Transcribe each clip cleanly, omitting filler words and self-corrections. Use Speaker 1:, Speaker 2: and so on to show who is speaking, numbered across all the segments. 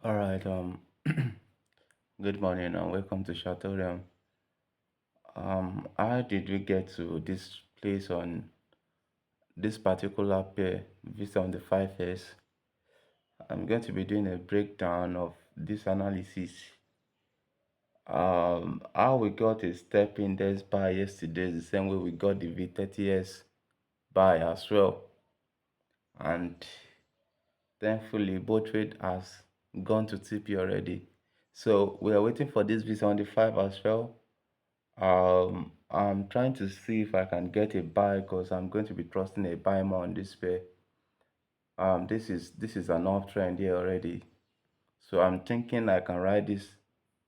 Speaker 1: All right. Good morning and welcome to Chartorium. How did we get to this place on this particular pair based on the 5S? I'm going to be doing a breakdown of this analysis. How we got a step index buy yesterday is the same way we got the V30S buy as well, and thankfully both trade has gone to TP already. So we are waiting for this V75 as well. I'm trying to see if I can get a buy because I'm going to be trusting a buy more on this pair. This is an uptrend here already, so I'm thinking I can ride this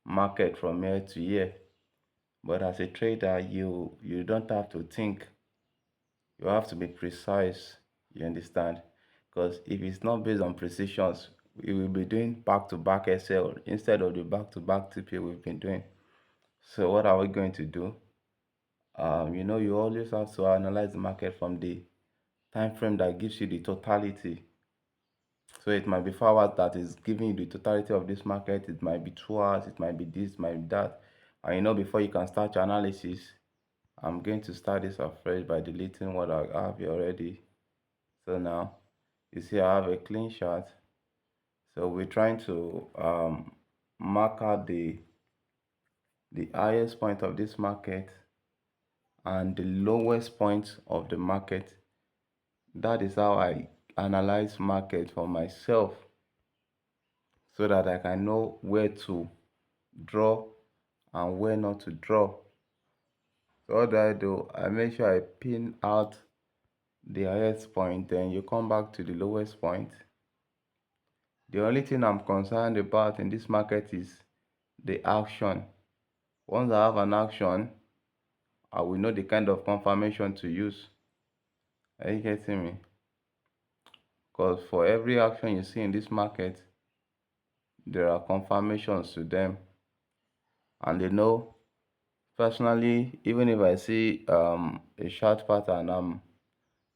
Speaker 1: market from here to here. But as a trader, you don't have to think. You have to be precise. You understand? Because if it's not based on precisions, we will be doing back-to-back SL instead of the back-to-back TP we've been doing. So what are we going to do? You always have to analyze the market from the time frame that gives you the totality. So it might be 4 hours that is giving you the totality of this market. It might be 2 hours. It might be this, it might be that. And before you can start your analysis, I'm going to start this afresh by deleting what I have here already. So now you see I have a clean chart. So we're trying to mark out the highest point of this market and the lowest point of the market. That is how I analyze market for myself so that I can know where to draw and where not to draw. So what do? I make sure I pin out the highest point, then you come back to the lowest point. The only thing I'm concerned about in this market is the action. Once I have an action, I will know the kind of confirmation to use. Are you getting me? Because for every action you see in this market, there are confirmations to them. And personally, even if I see a short pattern,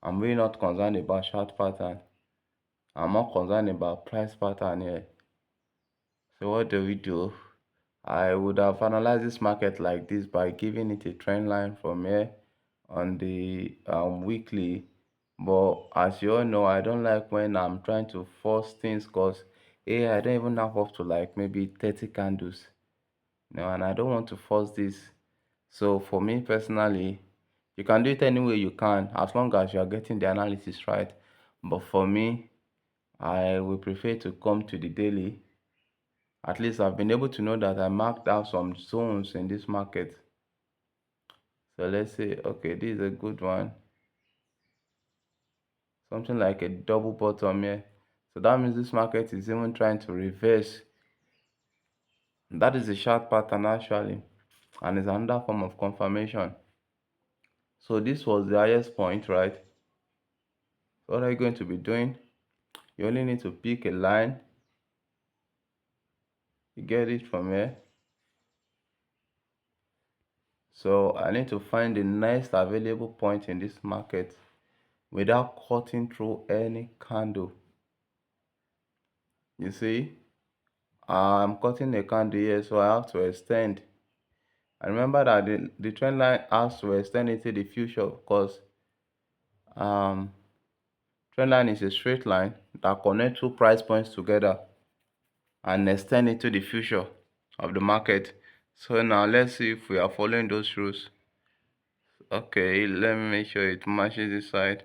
Speaker 1: I'm really not concerned about short pattern. I'm more concerned about price pattern here. So what do? I would have analyzed this market like this by giving it a trend line from here on the weekly. But as you all know, I don't like when I'm trying to force things because I don't even have up to like maybe 30 candles. And I don't want to force this. So for me personally, you can do it any way you can as long as you are getting the analysis right. But for me, I will prefer to come to the daily. At least I've been able to know that I marked out some zones in this market. So let's say, okay, this is a good one. Something like a double bottom here. So that means this market is even trying to reverse. That is a short pattern actually. And it's another form of confirmation. So this was the highest point, right? So what are you going to be doing? You only need to pick a line. You get it from here. So I need to find the next available point in this market without cutting through any candle. You see, I'm cutting a candle here, so I have to extend. And remember that the trend line has to extend into the future because um, trend line is a straight line that connects two price points together and extend into the future of the market. So now let's see if we are following those rules. Okay, let me make sure it matches this side.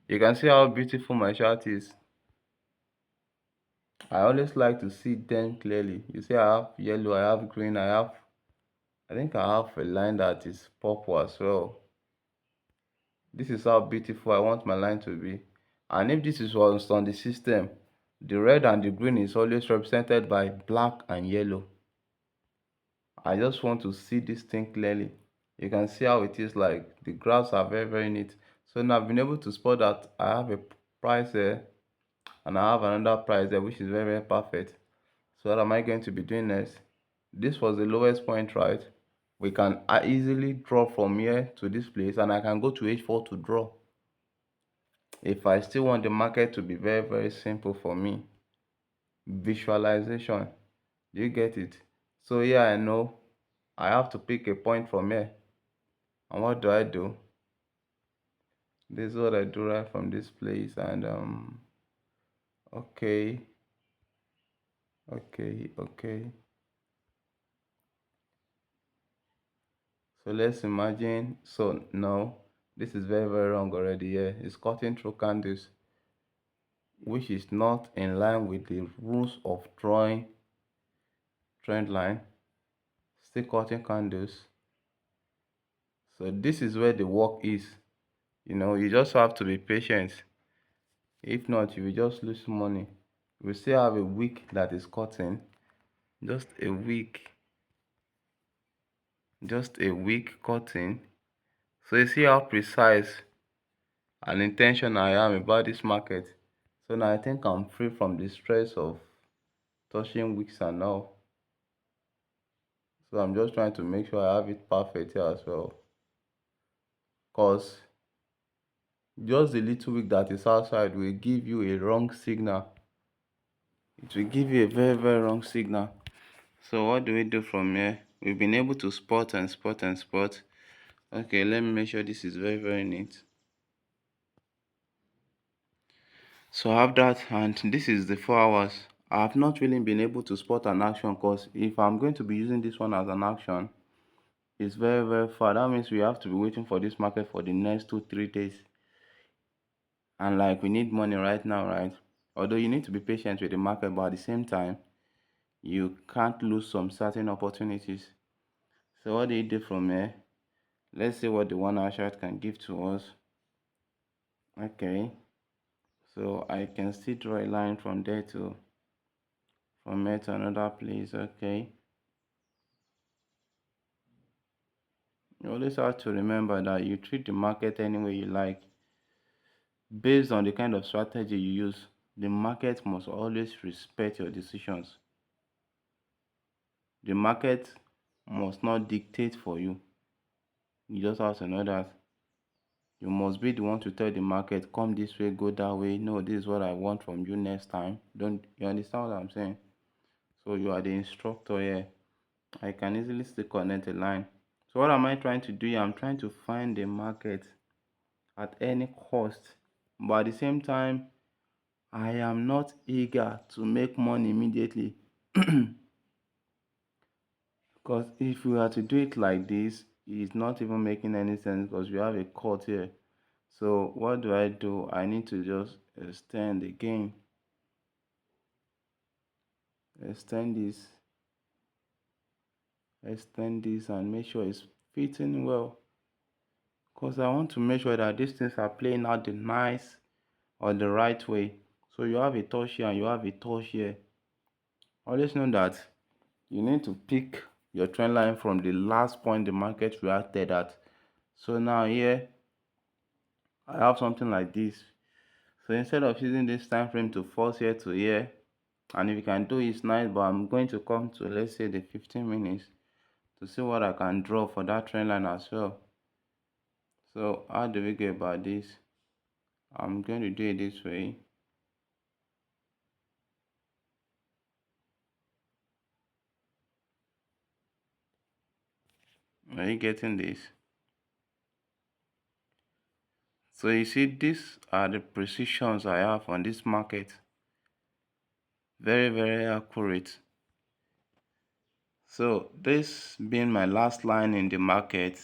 Speaker 1: You can see how beautiful my chart is. I always like to see them clearly. You see I have yellow, I have green, I think I have a line that is purple as well. This is how beautiful I want my line to be. And if this is what's on the system, the red and the green is always represented by black and yellow. I just want to see this thing clearly. You can see how it is, like the graphs are very, very neat. So now I've been able to spot that I have a price here and I have another price there, which is very, very perfect. So what am I going to be doing next? This was the lowest point, right? We can easily draw from here to this place and I can go to H4 to draw. If I still want the market to be very, very simple for me. visualization. Do you get it? So here I know I have to pick a point from here. And what do I do? This is what I do right from this place. And okay, okay. So let's imagine. So no, this is very, very wrong already. Yeah, it's cutting through candles, which is not in line with the rules of drawing trend line. Still cutting candles. So this is where the work is. You just have to be patient. If not, you will just lose money. We still have a week that is cutting. Just a week. Just a week cutting. So you see how precise and intentional I am about this market. So now I think I'm free from the stress of touching wicks and all. So I'm just trying to make sure I have it perfect here as well. Because just the little wick that is outside will give you a wrong signal. It will give you a very, very wrong signal. So what do we do from here? We've been able to spot and spot and spot. Okay, let me make sure this is very, very neat. So I have that, and this is the 4 hours. I have not really been able to spot an action, because if I'm going to be using this one as an action, it's very, very far. That means we have to be waiting for this market for the next 2-3 days. And like, we need money right now, right? Although you need to be patient with the market, but at the same time, you can't lose some certain opportunities. So what do you do from here? Let's see what the 1 hour chart can give to us. Okay, so I can still draw a line from there to from here to another place. Okay, you always have to remember that you treat the market any way you like. Based on the kind of strategy you use, the market must always respect your decisions. The market must not dictate for you. You just have to know that you must be the one to tell the market, come this way, go that way. No, this is what I want from you next time. Don't you understand what I'm saying? So you are the instructor here. I can easily still connect a line. So what am I trying to do here? I'm trying to find the market at any cost. But at the same time, I am not eager to make money immediately. Because if we are to do it like this, it's not even making any sense, because we have a cut here. So what do? I need to just extend again. Extend this and make sure it's fitting well. Because I want to make sure that these things are playing out the nice or the right way. So you have a touch here and you have a touch here. Always know that you need to pick your trend line from the last point the market reacted at. So now here I have something like this. So instead of using this time frame to force here to here, and if you can do it's nice, but I'm going to come to, let's say, the 15 minutes to see what I can draw for that trend line as well. So how do we go about this? I'm going to do it this way. Are you getting this? So you see, these are the precisions I have on this market. Very, very accurate. So this being my last line in the market,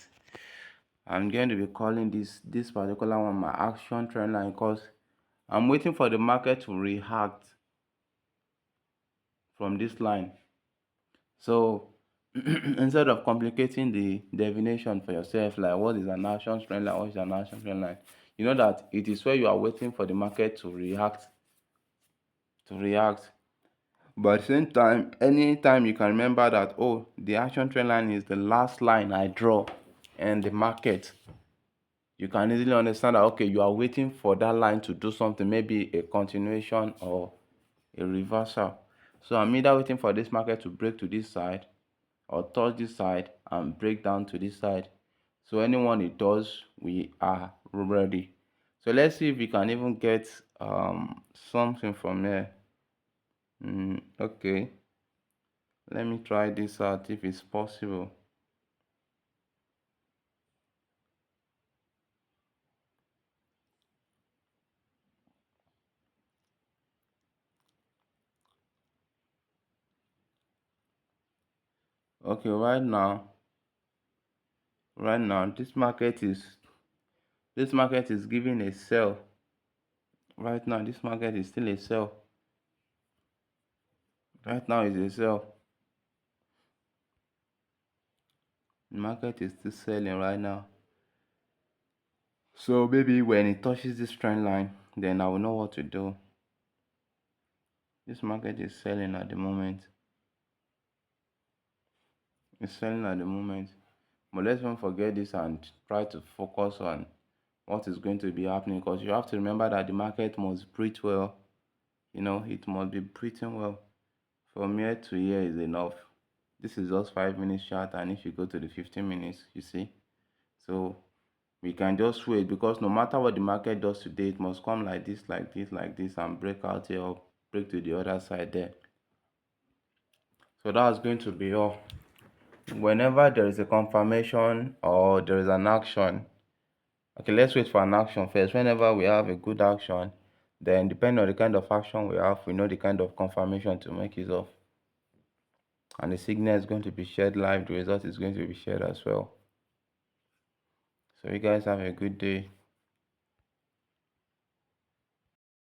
Speaker 1: I'm going to be calling this particular one my action trend line, because I'm waiting for the market to react from this line. So instead of complicating the definition for yourself, like what is an action trend line, what is an action trend line, you know that it is where you are waiting for the market to react. But at the same time, anytime you can remember that, oh, the action trend line is the last line I draw in the market, you can easily understand that, okay, you are waiting for that line to do something, maybe a continuation or a reversal. So I'm either waiting for this market to break to this side or touch this side and break down to this side. So anyone it does, we are ready. So let's see if we can even get something from here. Okay, let me try this out if it's possible. Okay, right now this market is giving a sell. Right now this market is still a sell. Right now is a sell. The market is still selling right now. So maybe when it touches this trend line, then I will know what to do. This market is selling at the moment. It's selling at the moment. But let's not forget this and try to focus on what is going to be happening, because you have to remember that the market must breathe well. It must be breathing well. From here to here is enough. This is just 5 minutes chart, and if you go to the 15 minutes, you see. So we can just wait, because no matter what the market does today, it must come like this, like this, like this, and break out here or break to the other side there. So that's going to be all. Whenever there is a confirmation or there is an action, okay, let's wait for an action first. Whenever we have a good action, then depending on the kind of action we have, we know the kind of confirmation to make use of. And the signal is going to be shared live, the result is going to be shared as well. So you guys have a good day.